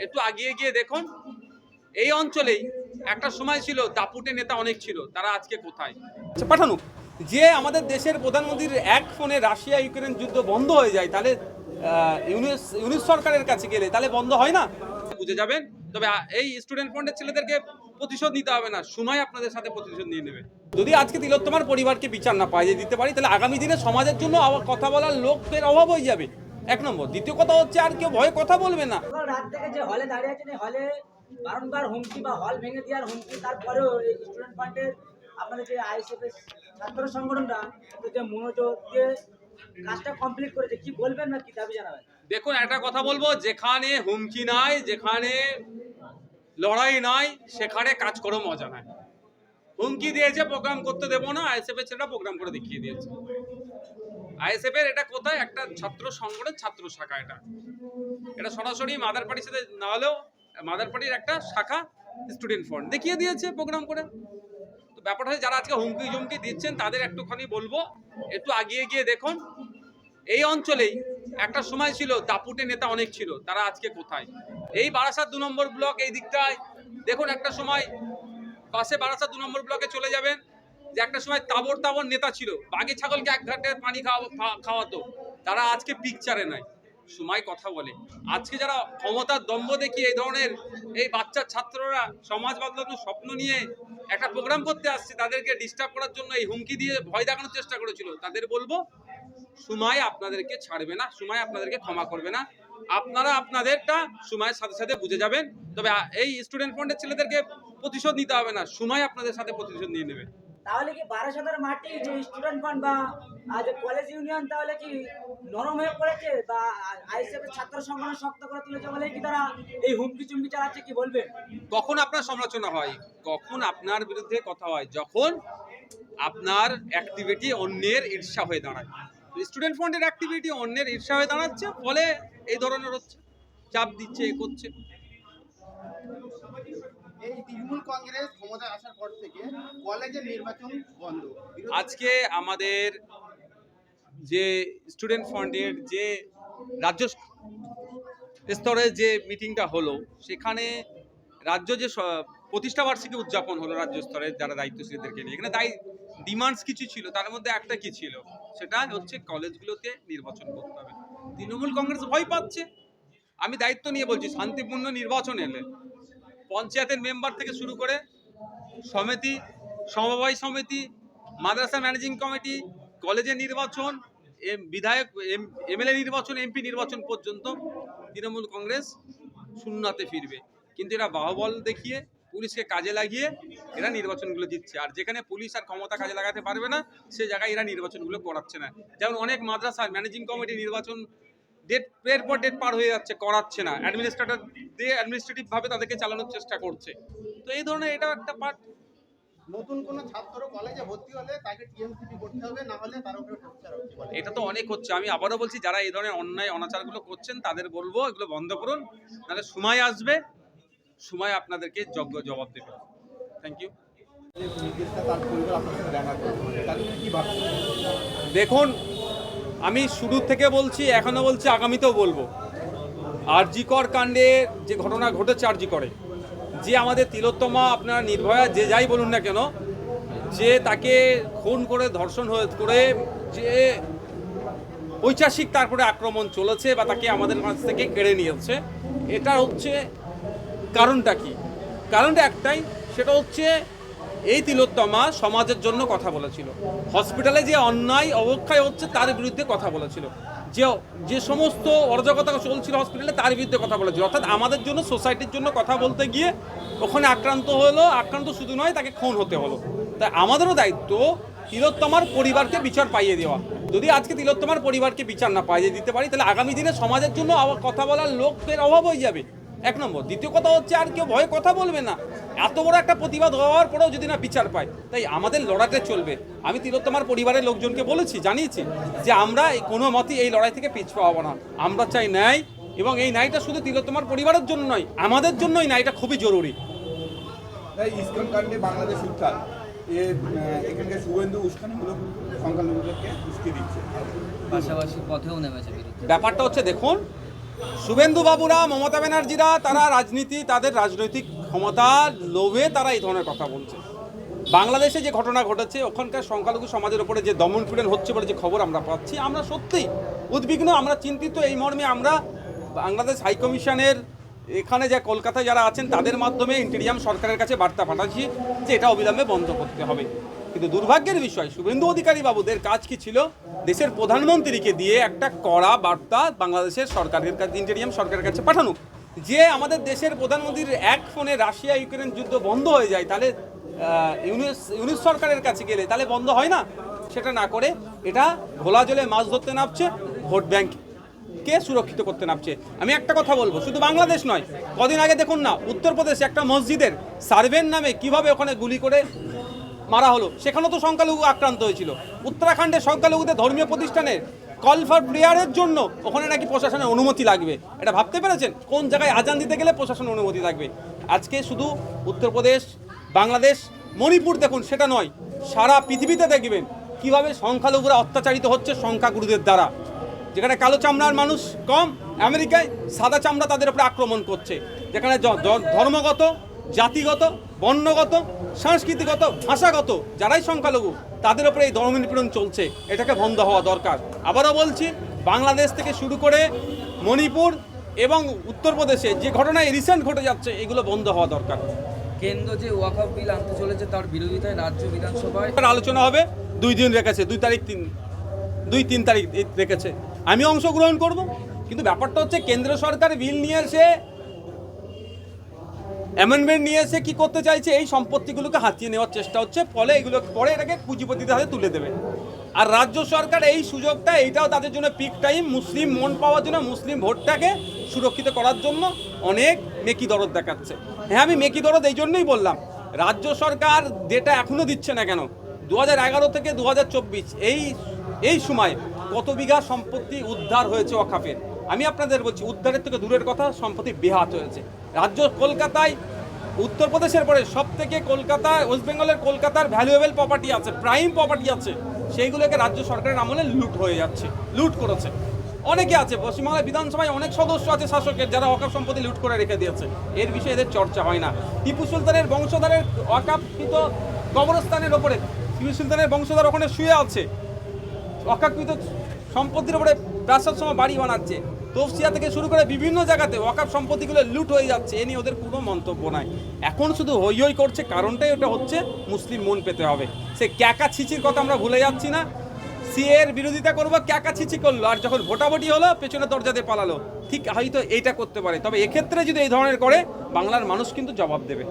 একটু আগিয়ে গিয়ে দেখুন এই অঞ্চলেই একটা সময় ছিল দাপুটে নেতা অনেক ছিল, তারা আজকে কোথায়? পাঠানো যে আমাদের দেশের প্রধানমন্ত্রীর এক ফোনে রাশিয়া ইউক্রেন যুদ্ধ বন্ধ হয়ে যায়, তাহলে ইউনিস সরকারের কাছে গেলে তাহলে বন্ধ হয় না? বুঝে যাবেন। তবে এই স্টুডেন্ট ফ্রন্টের ছেলেদেরকে প্রতিশোধ নিতে হবে না, সময় আপনাদের সাথে প্রতিশোধ নিয়ে নেবে। যদি আজকে তিলোত্তমার পরিবারকে বিচার না পাই দিতে পারি, তাহলে আগামী দিনে সমাজের জন্য কথা বলার লোকের অভাব হয়ে যাবে, এক নম্বর। দ্বিতীয় কথা হচ্ছে আর কেউ ভয়ে কথা বলবে না। রাত থেকে যে হলে দাঁড়িয়ে আছেন, হলে বারংবার হুমকি বা হল ভেঙে দেওয়ার হুমকি, তারপরেও এই স্টুডেন্ট ফান্ডের আপনাদের যে আইএসএফের ছাত্র সংগঠনটা যে মনোযোগ দিয়ে কাজটা কমপ্লিট করেছে, কি বলবেন না কি দাবি জানাবেন? দেখুন, একটা কথা বলবো, যেখানে হুমকি নাই, যেখানে লড়াই নাই, সেখানে কাজ করে মজা নাই। হুমকি দিয়েছে প্রোগ্রাম করতে দেবো না, আইএসএফ এর ছেলেটা প্রোগ্রাম করে দেখিয়ে দিয়েছে। আইএসএফ এর এটা কোথায়? একটা ছাত্র সংগঠন, ছাত্র শাখা। এটা সরাসরি মাদার পার্টির সাথে না হলেও মাদার পার্টির একটা শাখা স্টুডেন্ট ফ্রন্ট দেখিয়ে দিয়েছে প্রোগ্রাম করে। তো ব্যাপারটা হচ্ছে যারা আজকে হুমকি ঝুমকি দিচ্ছেন তাদের একটুখানি বলবো, একটু আগিয়ে গিয়ে দেখুন এই অঞ্চলেই একটা সময় ছিল দাপুটে নেতা অনেক ছিল, তারা আজকে কোথায়? এই বারাসাত 2 নম্বর ব্লক এই দিকটায় দেখুন, একটা সময় পাশে বারাসাত 2 নম্বর ব্লকে চলে যাবেন, যে একটা সময় তাবর তাবর নেতা ছিল, বাঘে ছাগলকে এক ঘাটে পানি খাওয়াতো, তারা আজকে পিকচারে নাই। সময় কথা বলে। আজকে যারা ক্ষমতার দম্ভ দেখিয়ে এই ধরনের এই বাচ্চা ছাত্ররা সমাজ বদলানোর স্বপ্ন নিয়ে একটা প্রোগ্রাম করতে আসছে, তাদেরকে ডিস্টার্ব করার জন্য এই হুমকি দিয়ে ভয় দেখানোর চেষ্টা করেছিল, তাদের বলবো সময় আপনাদেরকে ছাড়বে না, সময় আপনাদেরকে ক্ষমা করবে না। আপনারা আপনাদেরটা সময়ের সাথে সাথে বুঝে যাবেন। তবে এই স্টুডেন্ট ফ্রন্টের ছেলেদেরকে প্রতিশোধ নিতে হবে না, সময় আপনাদের সাথে প্রতিশোধ নিয়ে নেবে। তাহলে কি বারাসাতের মাটি যে স্টুডেন্ট ফান্ড বা যে কলেজ ইউনিয়ন তাহলে কি নরম হয়ে পড়েছে, বা আইএসএফ এর ছাত্র সংগঠন শক্ত করে তুলেছে বলে কি তারা এই হুমকি চুমকি চালাচ্ছে, কি বলবেন? কখন আপনার সমালোচনা হয়, কখন আপনার বিরুদ্ধে কথা হয়? যখন আপনার অ্যাক্টিভিটি অন্যের ঈর্ষা হয়ে দাঁড়ায়। স্টুডেন্ট ফ্রন্টের অ্যাক্টিভিটি অন্যের ঈর্ষা হয়ে দাঁড়াচ্ছে, ফলে এই ধরনের হচ্ছে, চাপ দিচ্ছে, এ করছে। এই তৃণমূল কংগ্রেস ক্ষমতায় আসার পর থেকে কলেজের নির্বাচন বন্ধ। আজকে আমাদের যে স্টুডেন্ট ফ্রন্টের যে রাজ্য স্তরে যে মিটিংটা হলো, সেখানে রাজ্য যে প্রতিষ্ঠা বার্ষিকী উদযাপন হলো রাজ্য স্তরে যারা দায়িত্বশীলদেরকে নিয়ে, এখানে ডিমান্ডস কিছু ছিল, তার মধ্যে একটা কি ছিল, সেটা হচ্ছে কলেজগুলোতে নির্বাচন করতে হবে। তৃণমূল কংগ্রেস ভয় পাচ্ছে। আমি দায়িত্ব নিয়ে বলছি, শান্তিপূর্ণ নির্বাচন এলে পঞ্চায়েতের মেম্বার থেকে শুরু করে সমিতি, সমবায় সমিতি, মাদ্রাসা ম্যানেজিং কমিটি, কলেজের নির্বাচন, বিধায়ক এমএলএ নির্বাচন, এমপি নির্বাচন পর্যন্ত তৃণমূল কংগ্রেস শূন্যতে ফিরবে। কিন্তু এরা বাহুবল দেখিয়ে পুলিশকে কাজে লাগিয়ে এরা নির্বাচনগুলো জিতছে। আর যেখানে পুলিশ আর ক্ষমতা কাজে লাগাতে পারবে না, সে জায়গায় এরা নির্বাচনগুলো করাচ্ছে না। যেমন অনেক মাদ্রাসার ম্যানেজিং কমিটি নির্বাচন ডেট পর ডেট পার হয়ে যাচ্ছে, করাচ্ছে না। অ্যাডমিনিস্ট্রেটর দিয়ে অ্যাডমিনিস্ট্রেটিভ ভাবে তাদেরকে চালানোর চেষ্টা করছে। তো এই ধরনের এটাও একটা পার্ট। নতুন কোন ছাত্র কলেজে ভর্তি হলে তাকে টিএমসিপি করতে হবে, না হলে তার উপরে টর্চার হচ্ছে। এটা তো অনেক হচ্ছে। আমি আবারও বলছি, যারা এই ধরনের অন্যায় অনাচারগুলো করছেন তাদের বলবো এগুলো বন্ধ করুন, নাহলে সময় আসবে, সময় আপনাদেরকে যোগ্য জবাব দেবে। Thank you. দেখুন, আমি শুরু থেকে বলছি, এখনো বলছি, আগামীতেও বলবো, আরজিকর কাণ্ডের যে ঘটনা ঘটেছে, আরজিকরে যে আমাদের তিলোত্তমা, আপনারা নির্ভয়া যে যাই বলুন না কেন, যে তাকে খুন করে ধর্ষণ করে যে ঐতিহাসিক তারপরে আক্রমণ চলেছে বা তাকে আমাদের কাছ থেকে কেড়ে নিয়েছে, এটা হচ্ছে কারণটা কি? কারণটা একটাই, সেটা হচ্ছে এই তিলোত্তমা সমাজের জন্য কথা বলেছিল, হসপিটালে যে অন্যায় অবক্ষয় হচ্ছে তার বিরুদ্ধে কথা বলেছিল, যে সমস্ত অরাজকতা চলছিল হসপিটালে তার বিরুদ্ধে কথা বলেছিল। অর্থাৎ আমাদের জন্য, সোসাইটির জন্য কথা বলতে গিয়ে ওখানে আক্রান্ত শুধু নয়, তাকে খুন হতে হলো। তাই আমাদেরও দায়িত্ব তিলোত্তমার পরিবারকে বিচার পাইয়ে দেওয়া। যদি আজকে তিলোত্তমার পরিবারকে বিচার না পাইয়ে দিতে পারি, তাহলে আগামী দিনে সমাজের জন্য কথা বলার লোকের অভাব হয়ে যাবে, এক নম্বর। দ্বিতীয় কথা হচ্ছে আর কেউ ভয়ে কথা বলবে না। এত বড় একটা প্রতিবাদ হওয়ার পরেও যদি না বিচার পায়, তাই আমাদের লড়াইটা চলবে। আমি তিলোত্তমার পরিবারের লোকজনকে বলেছি, জানিয়েছি যে আমরা কোনো মতেই এই লড়াই থেকে পিছু পাবো না। আমরা চাই ন্যায়, এবং এই ন্যায়টা শুধু তিলোত্তমার পরিবারের জন্য নয়, আমাদের জন্যই ন্যায়টা খুবই জরুরি। ইসকন কাণ্ডে বাংলাদেশ উত্তাল, এখানকার শুভেন্দু উস্কানিমূলক সংখ্যালঘুদেরকে উস্কে দিচ্ছে, পাশাপাশি পথেও নেমেছে। ব্যাপারটা হচ্ছে, দেখুন, শুভেন্দু বাবুরা, মমতা ব্যানার্জিরা, তারা রাজনীতি, তাদের রাজনৈতিক ক্ষমতার লোভে তারা এই ধরনের কথা বলছে। বাংলাদেশে যে ঘটনা ঘটেছে, ওখানকার সংখ্যালঘু সমাজের উপরে যে দমনপীড়ন হচ্ছে বলে যে খবর আমরা পাচ্ছি, আমরা সত্যিই উদ্বিগ্ন, আমরা চিন্তিত। এই মর্মে আমরা বাংলাদেশ হাইকমিশনের এখানে যে কলকাতায় যারা আছেন তাদের মাধ্যমে ইন্টেরিয়াম সরকারের কাছে বার্তা পাঠাচ্ছি যে এটা অবিলম্বে বন্ধ করতে হবে। কিন্তু দুর্ভাগ্যের বিষয়, শুভেন্দু অধিকারী বাবুদের কাজ কি ছিল? দেশের প্রধানমন্ত্রীকে দিয়ে একটা কড়া বার্তা বাংলাদেশের সরকারের কাছে, ইন্টেরিয়াম সরকারের কাছে পাঠানো, যে আমাদের দেশের প্রধানমন্ত্রীর এক ফোনে রাশিয়া ইউক্রেন যুদ্ধ বন্ধ হয়ে যায়, তাহলে ইউনিস সরকারের কাছে গেলে তাহলে বন্ধ হয় না। সেটা না করে এটা ঘোলা জলে মাছ ধরতে নামছে, ভোট ব্যাংককে সুরক্ষিত করতে নামছে। আমি একটা কথা বলবো, শুধু বাংলাদেশ নয়, কদিন আগে দেখুন না উত্তরপ্রদেশে একটা মসজিদের সার্ভের নামে কিভাবে ওখানে গুলি করে মারা হলো, সেখানেও তো সংখ্যালঘু আক্রান্ত হয়েছিল। উত্তরাখণ্ডের সংখ্যালঘুদের ধর্মীয় প্রতিষ্ঠানের কল ফর প্রেয়ারের জন্য ওখানে নাকি প্রশাসনের অনুমতি লাগবে। এটা ভাবতে পেরেছেন কোন জায়গায় আজান দিতে গেলে প্রশাসনের অনুমতি লাগবে? আজকে শুধু উত্তরপ্রদেশ, বাংলাদেশ, মণিপুর দেখুন, সেটা নয়, সারা পৃথিবীতে দেখবেন কিভাবে সংখ্যালঘুরা অত্যাচারিত হচ্ছে সংখ্যাগুরুদের দ্বারা। যেখানে কালো চামড়ার মানুষ কম, আমেরিকায় সাদা চামড়া তাদের উপরে আক্রমণ করছে। যেখানে ধর্মগত, জাতিগত, বর্ণগত, সাংস্কৃতিগত, ভাষাগত যারাই সংখ্যালঘু তাদের উপরে এই দমনপীড়ন চলছে। এটাকে বন্ধ হওয়া দরকার। আবারও বলছি, বাংলাদেশ থেকে শুরু করে মণিপুর এবং উত্তরপ্রদেশে যে ঘটনায় রিসেন্ট ঘটে যাচ্ছে, এগুলো বন্ধ হওয়া দরকার। কেন্দ্র যে ওয়াকফ বিল আনতে চলেছে তার বিরোধিতায় রাজ্য বিধানসভায় আলোচনা হবে, 2 দিন রেখেছে, 2-3 তারিখ রেখেছে। আমি অংশগ্রহণ করব, কিন্তু ব্যাপারটা হচ্ছে কেন্দ্র সরকার বিল নিয়ে এসে, অ্যামেন্ডমেন্ট নিয়ে এসে কি করতে চাইছে, এই সম্পত্তিগুলোকে হাতিয়ে নেওয়ার চেষ্টা হচ্ছে। ফলে এগুলো পরে এটাকে পুঁজিপতিদের হাতে তুলে দেবে। আর রাজ্য সরকার এই সুযোগটা, এইটাও তাদের জন্য পিক টাইম, মুসলিম মন পাওয়ার জন্য, মুসলিম ভোটটাকে সুরক্ষিত করার জন্য অনেক মেকি দরদ দেখাচ্ছে। হ্যাঁ, আমি মেকি দরদ এই জন্যই বললাম, রাজ্য সরকার যেটা এখনও দিচ্ছে না কেন, 2011 থেকে 2024 এই সময় কত বিঘা সম্পত্তি উদ্ধার হয়েছে ওয়াকফের। আমি আপনাদের বলছি, উদ্ধারের থেকে দূরের কথা, সম্পত্তি বেহাত হয়েছে। রাজ্য কলকাতায়, উত্তরপ্রদেশের পরে সব থেকে কলকাতায়, ওয়েস্ট বেঙ্গলের কলকাতার ভ্যালুয়েবল প্রপার্টি আছে, প্রাইম প্রপার্টি আছে, সেইগুলোকে রাজ্য সরকারের আমলে লুট হয়ে যাচ্ছে, লুট করেছে। অনেকে আছে, পশ্চিমবাংলার বিধানসভায় অনেক সদস্য আছে শাসকের, যারা ওয়াকফ সম্পত্তি লুট করে রেখে দিয়েছে। এর বিষয়ে এদের চর্চা হয় না। টিপু সুলতানের বংশধরের ওয়াকফকৃত কবরস্থানের ওপরে, টিপু সুলতানের বংশধর ওখানে শুয়ে আছে, ওয়াকফকৃত সম্পত্তির উপরে প্রাসাদ সময় বাড়ি বানাচ্ছে। তফসিয়া থেকে শুরু করে বিভিন্ন জায়গাতে ওয়াকফ সম্পত্তিগুলো লুট হয়ে যাচ্ছে। এ নিয়ে ওদের কোনো মন্তব্য নাই। এখন শুধু হই হই করছে, কারণটাই ওটা হচ্ছে মুসলিম মন পেতে হবে। সে ক্যাকা ছিচির কথা আমরা ভুলে যাচ্ছি না। সিএর বিরোধিতা করবো, ক্যাকা ছিচি করলো, আর যখন ভোটাভুটি হলো পেছনে দরজাতে পালালো। ঠিক হয়তো এইটা করতে পারে, তবে এক্ষেত্রে যদি এই ধরনের করে, বাংলার মানুষ কিন্তু জবাব দেবে।